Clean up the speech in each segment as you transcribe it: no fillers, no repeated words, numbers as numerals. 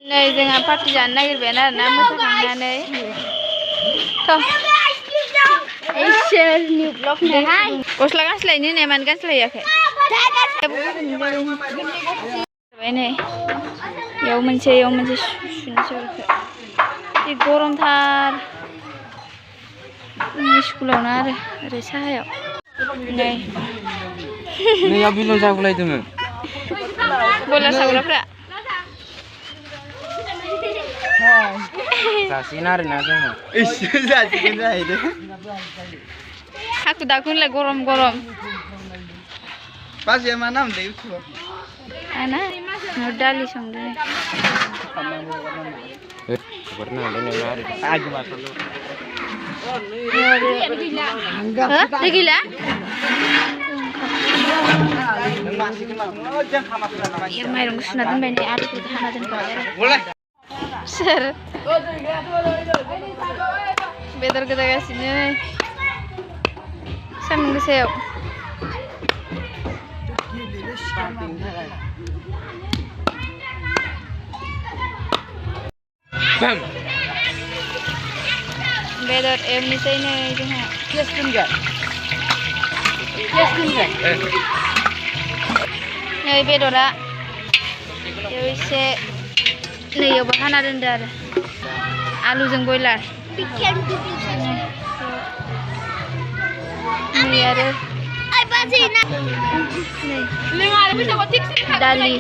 Này जोंहा पार्टि जानो नागिरबाय आरोना मोसाखांनानै इसोरनि ब्लग नायहाय गस्ला गानस्लायनो होननाय मानो गानस्लायाखै नै बेयाव मोनसे सुनोसै जि गरमथार स्कुलावनो आरो ओरै साहायाव नै नैयाव बिलन जागुलायदोंमोन बयलार सावग्राफ्रा जासिगोन आरोना जोङो एसे जासिगोन जाहैदों हाखु दाखु होनलाय गरम गरम बाजैया मा नाम होनदों इउटुबाव आना दालि संदों दै गैला माइरं सुना दोनबाय नै आलुखौ हाना दोनबाय सोर बेदर गोदागासिनो सान्दुं गोसायाव बेदर एवनोसै नै जोंहा नै बेदरा बेयाव एसे नैयावबो हाना दोनदो आरो आलुजों बयलार नै आरो दालि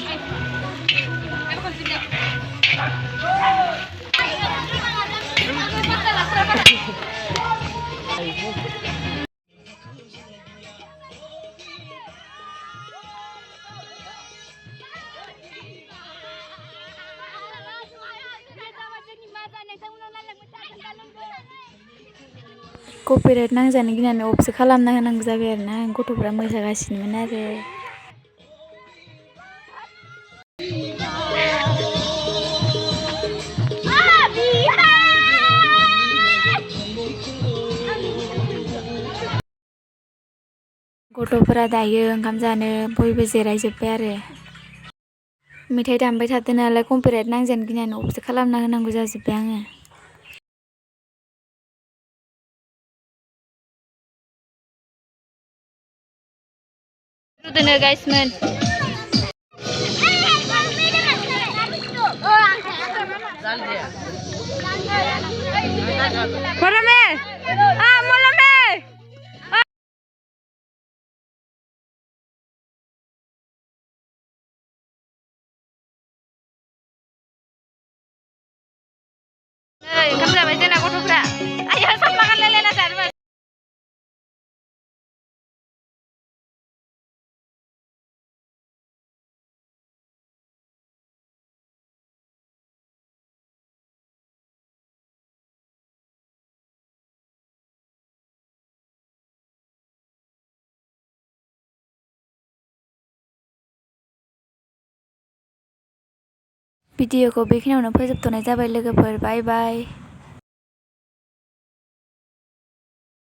कपिराइट नांजानो गिनानै अफसो खालामना होनांगौ जाबाय आरोना गथ'फ्रा मोसागासिनोमोन आरो गथ'फोरा दायो ओंखाम जानो बयबो जिरायजोब्बाय आरो मेथाइ दामबाय थादों नालाय कपिराइट नांजानो गिनानै अफसो खालामना होनांगौ जाजोब्बाय आङो दोनो गाइसमोन ओंखाम जाबाय जोंना गथ'फ्रा आया साफ्ला गानलायलायना जानोमोन भिडिअखौ बेखिनियावनो फोजोबथ'नाय जाबाय लोगोफोर बाय बाय।